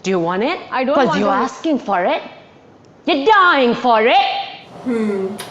Do you want it? I don't want Because you're to. asking for it. You're dying for it.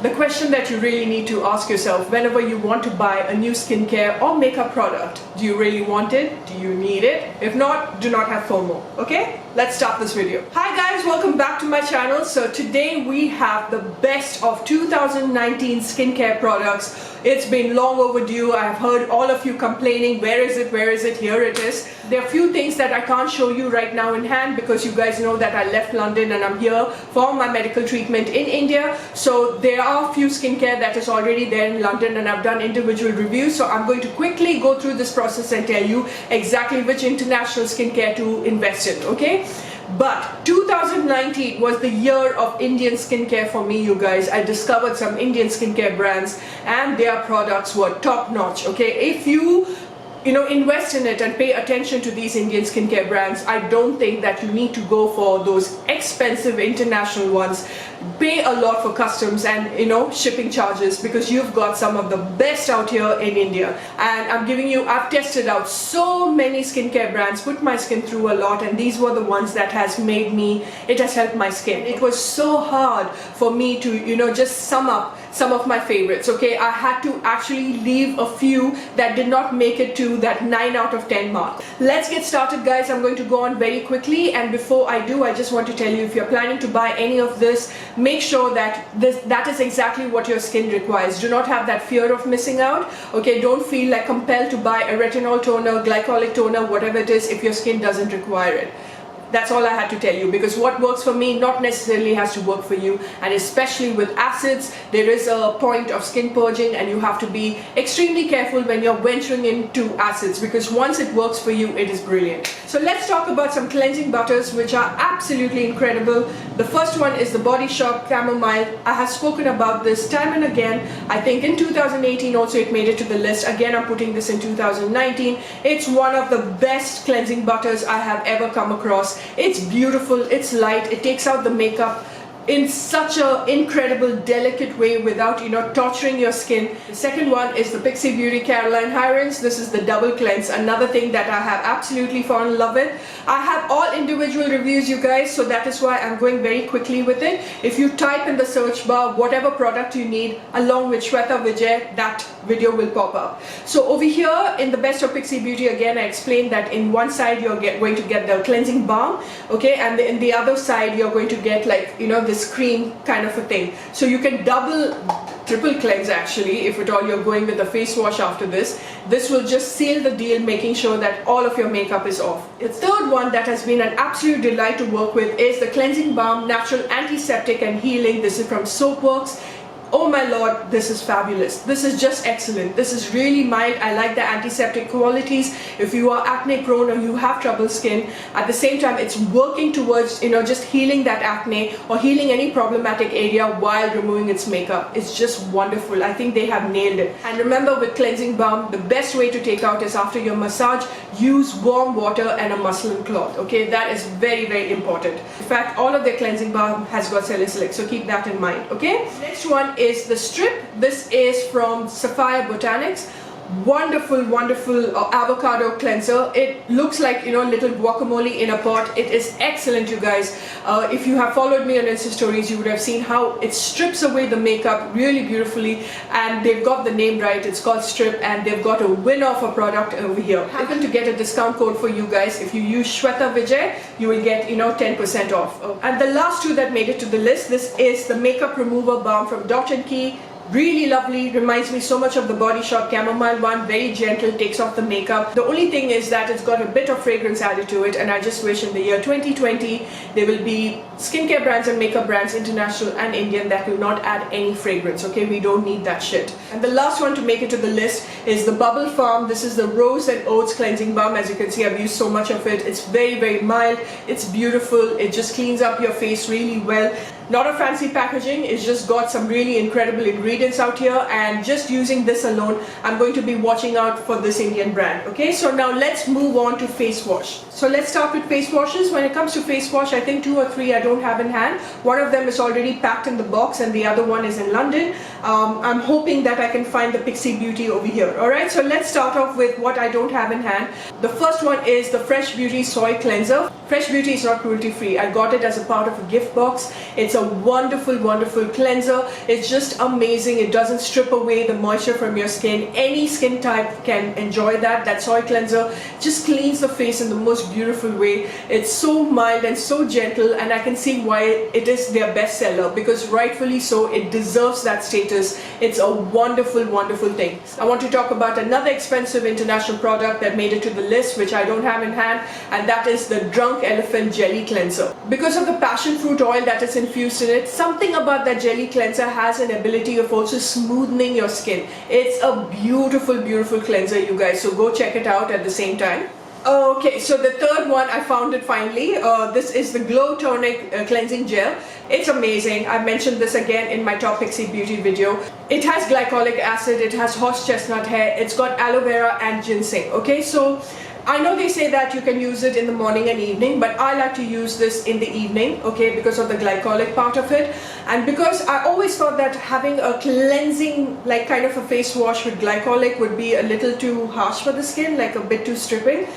The question that you really need to ask yourself whenever you want to buy a new skincare or makeup product, do you really want it? Do you need it? If not, do not have FOMO, okay? Let's start this video. Hi guys, welcome back to my channel. So today we have the best of 2019 skincare products. It's been long overdue. I have heard all of you complaining, where is it, where is it? Here it is. There are a few things that I can't show you right now in hand because you guys know that I left London and I'm here for my medical treatment in India. So there are a few skincare that is already there in London and I've done individual reviews. So I'm going to quickly go through this process and tell you exactly which international skincare to invest in, okay? But 2019 was the year of Indian skincare for me, you guys. I discovered some Indian skincare brands and their products were top notch, okay? If you invest in it and pay attention to these Indian skincare brands, I don't think that you need to go for those expensive international ones. Pay a lot for customs and shipping charges because you've got some of the best out here in India. And I've tested out so many skincare brands, put my skin through a lot, and these were the ones that has helped my skin. It was so hard for me to just sum up some of my favorites, okay? I had to actually leave a few that did not make it to that 9 out of 10 mark. Let's get started, guys. I'm going to go on very quickly, and before I do, I just want to tell you, if you're planning to buy any of this, make sure that that is exactly what your skin requires. Do not have that fear of missing out, okay? Don't feel like compelled to buy a retinol toner, glycolic toner, whatever it is, if your skin doesn't require it. That's all I had to tell you, because what works for me not necessarily has to work for you, and especially with acids, there is a point of skin purging and you have to be extremely careful when you're venturing into acids, because once it works for you, it is brilliant. So let's talk about some cleansing butters which are absolutely incredible. The first one is the Body Shop Chamomile. I have spoken about this time and again. I think in 2018 also it made it to the list. Again, I'm putting this in 2019. It's one of the best cleansing butters I have ever come across. It's beautiful, it's light, it takes out the makeup in such an incredible, delicate way without, torturing your skin. The second one is the Pixi Beauty Caroline Hirons. This is the double cleanse, another thing that I have absolutely fallen in love with. I have all individual reviews, you guys, so that is why I'm going very quickly with it. If you type in the search bar whatever product you need along with SHWETAVIJAY, that video will pop up. So over here in the Best of Pixi Beauty, again I explained that in one side you're going to get the cleansing balm, okay, and in the other side you're going to get like this cream kind of a thing. So you can triple cleanse actually, if at all you're going with a face wash after this. This will just seal the deal, making sure that all of your makeup is off. The third one that has been an absolute delight to work with is the Cleansing Balm Natural Antiseptic and Healing. This is from SOAPWORKS. Oh my lord, this is fabulous. This is just excellent. This is really mild. I like the antiseptic qualities. If you are acne prone or you have troubled skin, at the same time it's working towards just healing that acne or healing any problematic area while removing its makeup. It's just wonderful. I think they have nailed it. And remember, with cleansing balm, the best way to take out is after your massage, use warm water and a muslin cloth, okay? That is very, very important. In fact, all of their cleansing balm has got salicylic, so keep that in mind, okay? Next one is the strip. This is from Sapphire Botanica. Wonderful avocado cleanser. It looks like little guacamole in a pot. It is excellent, you guys. If you have followed me on Insta stories, you would have seen how it strips away the makeup really beautifully, and they've got the name right. It's called Strip, and they've got a winner of a product over here. I happen to get a discount code for you guys. If you use SHWETAVIJAY, you will get 10% off. And the last two that made it to the list, this is the makeup remover balm from Dot & Key. Really lovely, reminds me so much of the Body Shop Chamomile one. Very gentle, takes off the makeup. The only thing is that it's got a bit of fragrance added to it, and I just wish in the year 2020 there will be skincare brands and makeup brands, international and Indian, that will not add any fragrance, okay? We don't need that shit. And the last one to make it to the list is the Bubble Farm. This is the Rose and Oats Cleansing Balm. As you can see, I've used so much of it. It's very, very mild. It's beautiful. It just cleans up your face really well. Not a fancy packaging, it's just got some really incredible ingredients out here, and just using this alone, I'm going to be watching out for this Indian brand. Okay, so now let's move on to face wash. So let's start with face washes. When it comes to face wash, I think 2 or 3 I don't have in hand. One of them is already packed in the box and the other one is in London. I'm hoping that I can find the Pixi Beauty over here. Alright, so let's start off with what I don't have in hand. The first one is the Fresh Beauty Soy Cleanser. Fresh Beauty is not cruelty free. I got it as a part of a gift box. It's a wonderful, wonderful cleanser. It's just amazing. It doesn't strip away the moisture from your skin. Any skin type can enjoy that. That soy cleanser just cleans the face in the most beautiful way. It's so mild and so gentle, and I can see why it is their bestseller, because rightfully so, it deserves that status. It's a wonderful, wonderful thing. I want to talk about another expensive international product that made it to the list, which I don't have in hand, and that is the Drunk Elephant Jelly Cleanser. Because of the passion fruit oil that is infused in it, something about that jelly cleanser has an ability of also smoothing your skin. It's a beautiful, beautiful cleanser, you guys, so go check it out at the same time. Okay, so the third one, I found it finally. This is the Glow Tonic Cleansing Gel. It's amazing. I mentioned this again in my Top Pixi Beauty video. It has glycolic acid, it has horse chestnut hair, it's got aloe vera and ginseng. Okay, so I know they say that you can use it in the morning and evening, but I like to use this in the evening, okay, because of the glycolic part of it. And because I always thought that having a cleansing, like kind of a face wash with glycolic would be a little too harsh for the skin, like a bit too stripping.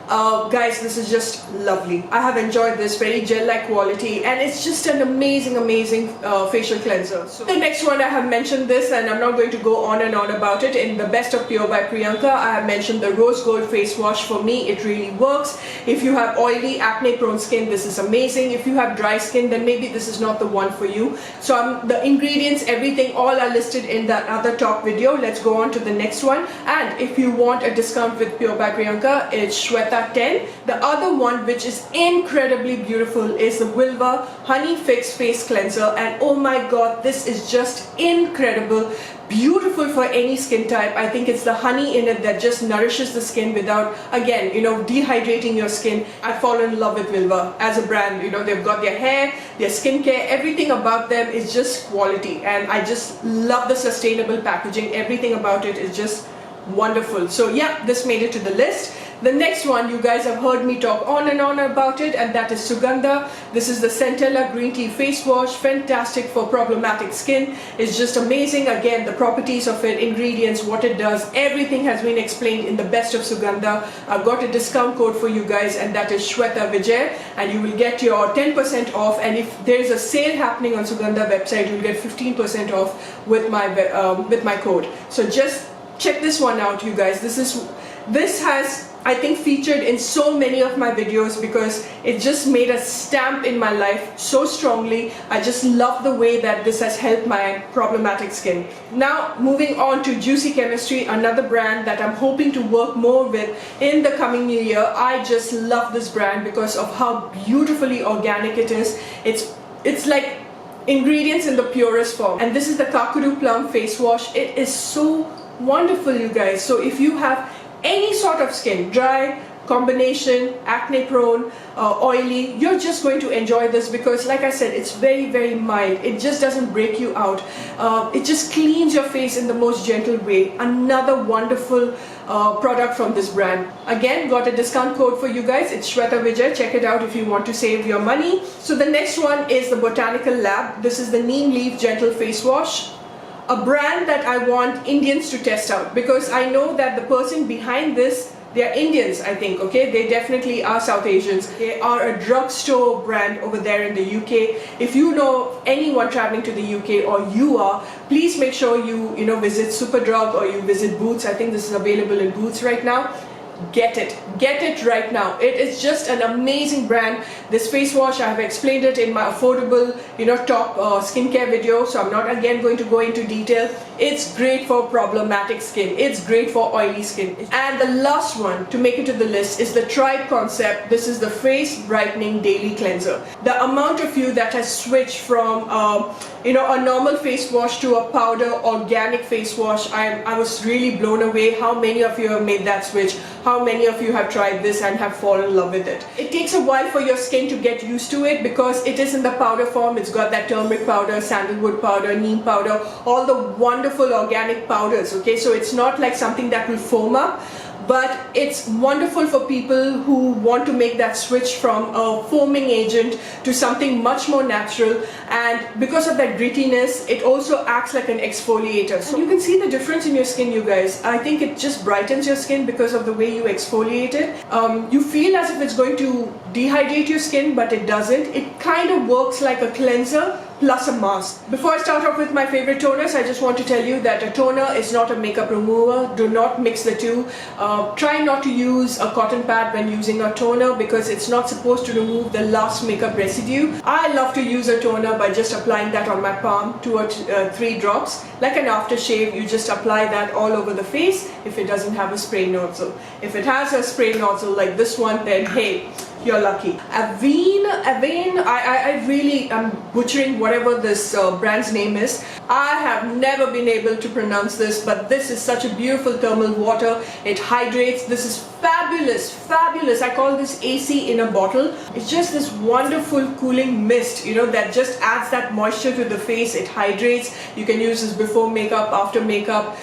Guys, this is just lovely. I have enjoyed this, very gel-like quality, and it's just an amazing, amazing facial cleanser. So the next one, I have mentioned this, and I'm not going to go on and on about it. In the Best of Pure by Priyanka, I have mentioned the Rose Gold Face Wash. For me, it really works. If you have oily, acne-prone skin, this is amazing. If you have dry skin, then maybe this is not the one for you. So the ingredients, everything, all are listed in that other top video. Let's go on to the next one. And if you want a discount with Pure by Priyanka, it's Shweta 10. The other one, which is incredibly beautiful, is the Vilvah Honey Fix Face Cleanser, and oh my god, this is just incredible. Beautiful for any skin type. I think it's the honey in it that just nourishes the skin without, again, you know, dehydrating your skin. I've fallen in love with Vilvah as a brand. You know, they've got their hair, their skincare, everything about them is just quality, and I just love the sustainable packaging. Everything about it is just wonderful. So yeah, this made it to the list. The next one, you guys have heard me talk on and on about it, and that is Suganda. This is the Centella Green Tea Face Wash. Fantastic for problematic skin. It's just amazing. Again, the properties of it, ingredients, what it does, everything has been explained in the Best of Suganda. I've got a discount code for you guys, and that is SHWETAVIJAY, and you will get your 10% off. And if there's a sale happening on Suganda website, you'll get 15% off with my code. So just check this one out, you guys. This has, I think, featured in so many of my videos because it just made a stamp in my life so strongly. I just love the way that this has helped my problematic skin. Now moving on to Juicy Chemistry, another brand that I'm hoping to work more with in the coming new year. I just love this brand because of how beautifully organic it is. It's like ingredients in the purest form. And this is the KAKUDU Plum Face Wash. It is so wonderful, you guys. So if you have any sort of skin, dry, combination, acne prone, oily, you're just going to enjoy this because, like I said, it's very, very mild. It just doesn't break you out. It just cleans your face in the most gentle way. Another wonderful product from this brand. Again, got a discount code for you guys. It's SHWETAVIJAY. Check it out if you want to save your money. So the next one is the Botanical Lab. This is the Neem Leaf Gentle Face Wash. A brand that I want Indians to test out because I know that the person behind this, they are Indians, I think, okay? They definitely are South Asians. They are a drugstore brand over there in the UK. If you know anyone traveling to the UK or you are, please make sure you visit Superdrug or you visit Boots. I think this is available in Boots right now. Get it right now. It is just an amazing brand. This face wash, I have explained it in my affordable top skincare video, so I'm not again going to go into detail. It's great for problematic skin, it's great for oily skin. And the last one to make it to the list is the Tribe Concept. This is the Face Brightening Daily Cleanser. The amount of you that has switched from a normal face wash to a powder organic face wash, I was really blown away how many of you have made that switch, how many of you have tried this and have fallen in love with it. It takes a while for your skin to get used to it because it is in the powder form. It's got that turmeric powder, sandalwood powder, neem powder, all the wonderful organic powders, okay? So it's not like something that will foam up, but it's wonderful for people who want to make that switch from a foaming agent to something much more natural. And because of that grittiness, it also acts like an exfoliator. So you can see the difference in your skin, you guys. I think it just brightens your skin because of the way you exfoliate it. You feel as if it's going to dehydrate your skin, but it doesn't. It kind of works like a cleanser plus a mask. Before I start off with my favorite toners, I just want to tell you that a toner is not a makeup remover. Do not mix the two. Try not to use a cotton pad when using a toner because it's not supposed to remove the last makeup residue. I love to use a toner by just applying that on my palm, 2 or 3 drops. Like an aftershave, you just apply that all over the face if it doesn't have a spray nozzle. If it has a spray nozzle like this one, then hey, you're lucky. AVENE, I really am butchering whatever this brand's name is. I have never been able to pronounce this, but this is such a beautiful thermal water. It hydrates. This is fabulous, fabulous. I call this AC in a bottle. It's just this wonderful cooling mist, you know, that just adds that moisture to the face. It hydrates. You can use this before makeup, after makeup,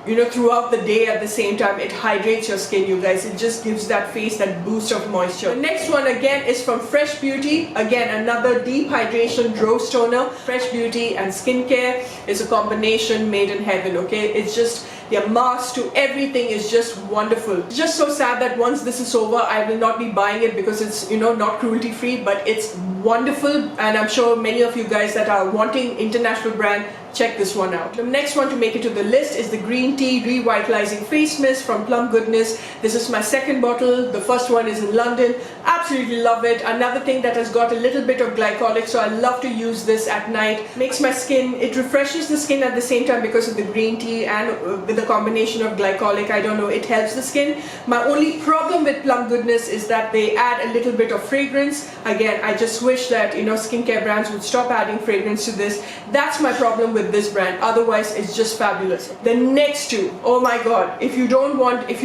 you know, throughout the day at the same time. It hydrates your skin, you guys. It just gives that face that boost of moisture. The next one again is from Fresh Beauty. Again, another deep hydration rose toner. Fresh Beauty and skincare is a combination made in heaven, okay? It's just their mask to everything is just wonderful. It's just so sad that once this is over, I will not be buying it because it's, you know, not cruelty free, but it's wonderful. And I'm sure many of you guys that are wanting international brand, check this one out. The next one to make it to the list is the green tea revitalizing face mist from Plum Goodness. This is my second bottle. The first one is in London. Absolutely love it. Another thing that has got a little bit of glycolic, so I love to use this at night. Makes my skin, it refreshes the skin at the same time because of the green tea and with the combination of glycolic. I don't know, it helps the skin. My only problem with Plum Goodness is that they add a little bit of fragrance. Again, I just wish that, you know, skincare brands would stop adding fragrance to this. That's my problem with this brand. Otherwise, it's just fabulous. The next two, oh my god, if you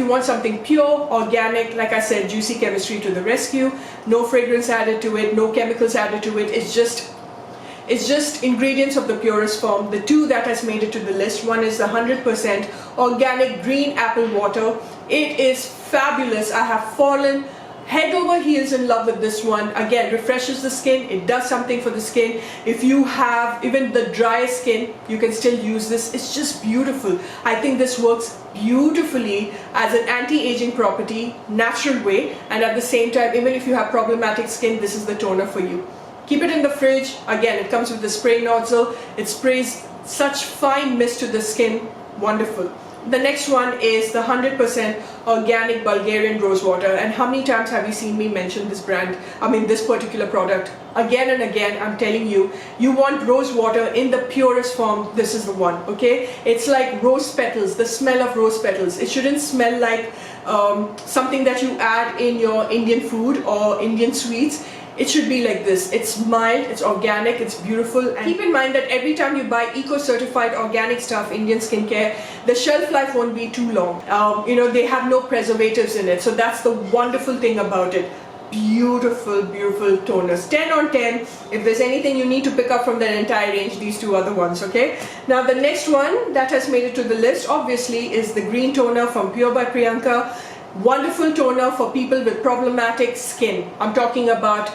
want something pure, organic, like I said, juicy chemistry to the rescue, no fragrance added to it, no chemicals added to it, it's just ingredients of the purest form. The two that has made it to the list, one is the 100% organic green apple water. It is fabulous. I have fallen head over heels in love with this one. Again, refreshes the skin. It does something for the skin. If you have even the driest skin, you can still use this. It's just beautiful. I think this works beautifully as an anti-aging property, natural way, and at the same time, even if you have problematic skin, this is the toner for you. Keep it in the fridge. Again, it comes with the spray nozzle. It sprays such fine mist to the skin. Wonderful. The next one is the 100% organic Bulgarian rose water. And how many times have you seen me mention this brand? I mean, this particular product. Again and again, I'm telling you, you want rose water in the purest form, this is the one, okay? It's like rose petals, the smell of rose petals. It shouldn't smell like something that you add in your Indian food or Indian sweets. It should be like this. It's mild, it's organic, it's beautiful. And keep in mind that every time you buy eco-certified organic stuff, Indian skincare, the shelf life won't be too long. You know, they have no preservatives in it. So that's the wonderful thing about it. Beautiful, beautiful toners. 10 on 10. If there's anything you need to pick up from that entire range, these two are the ones, okay? Now the next one that has made it to the list, obviously, is the green toner from Pure by Priyanka. Wonderful toner for people with problematic skin. I'm talking about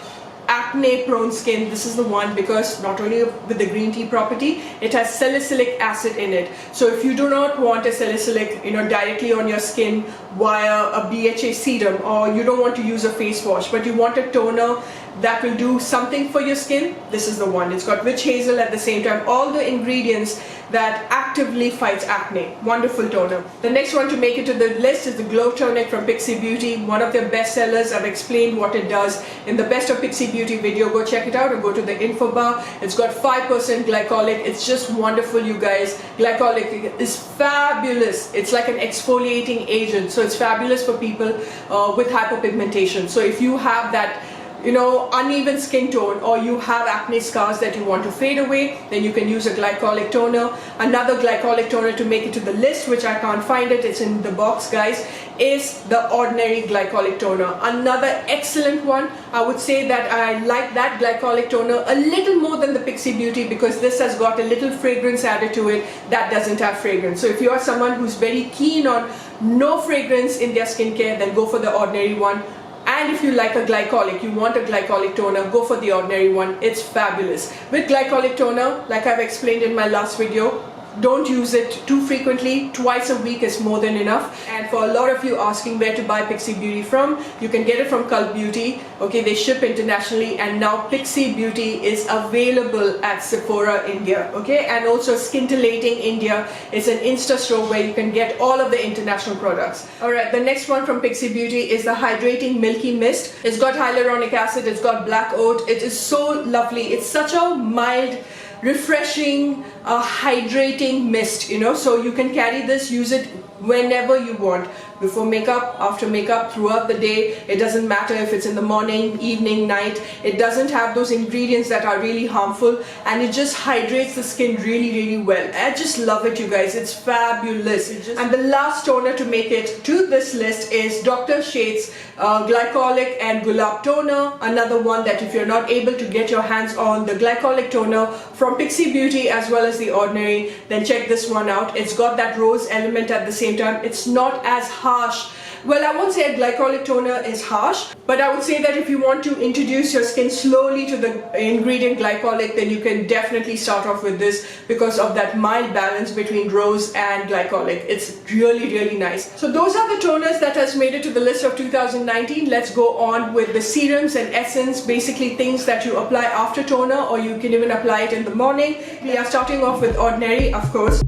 acne prone skin. This is the one because not only with the green tea property, it has salicylic acid in it. So if you do not want a salicylic, you know, directly on your skin via a BHA serum, or you don't want to use a face wash, but you want a toner that will do something for your skin, this is the one. It's got witch hazel at the same time. All the ingredients that actively fights acne. Wonderful toner. The next one to make it to the list is the Glow Tonic from Pixi Beauty. One of their best sellers. I've explained what it does in the Best of Pixi Beauty video. Go check it out or go to the info bar. It's got 5% glycolic. It's just wonderful, you guys. Glycolic is fabulous. It's like an exfoliating agent. So it's fabulous for people with hyperpigmentation. So if you have that, uneven skin tone, or you have acne scars that you want to fade away, then you can use a glycolic toner. Another glycolic toner to make it to the list, which I can't find it's in the box guys, is the ordinary glycolic toner. Another excellent one. I would say that I like that glycolic toner a little more than the Pixi Beauty, because this has got a little fragrance added to it that doesn't have fragrance. So if you are someone who's very keen on no fragrance in their skincare, then go for the ordinary one. And if you like a glycolic, you want a glycolic toner, go for the ordinary one. It's fabulous. With glycolic toner, like I've explained in my last video, don't use it too frequently. Twice a week is more than enough. And for a lot of you asking where to buy Pixi Beauty from, you can get it from Cult Beauty. Okay, they ship internationally, and now Pixi Beauty is available at Sephora India. Okay, and also Scintillating India is an Insta store where you can get all of the international products. Alright, the next one from Pixi Beauty is the Hydrating Milky Mist. It's got hyaluronic acid, it's got black oat. It is so lovely. It's such a mild, refreshing, hydrating mist, so you can carry this, use it whenever you want, before makeup, after makeup, throughout the day. It doesn't matter if it's in the morning, evening, night. It doesn't have those ingredients that are really harmful, and it just hydrates the skin really, really well. I just love it, you guys. It's fabulous. And the last toner to make it to this list is Dr. Sheth's glycolic and gulab toner. Another one that if you're not able to get your hands on the glycolic toner from Pixi Beauty as well as the ordinary, then check this one out. It's got that rose element at the same time. It's not as harsh. Well, I won't say a glycolic toner is harsh, but I would say that if you want to introduce your skin slowly to the ingredient glycolic, then you can definitely start off with this because of that mild balance between rose and glycolic. It's really, really nice. So those are the toners that has made it to the list of 2019. Let's go on with the serums and essence, basically things that you apply after toner, or you can even apply it in the morning. We are starting off with ordinary, of course.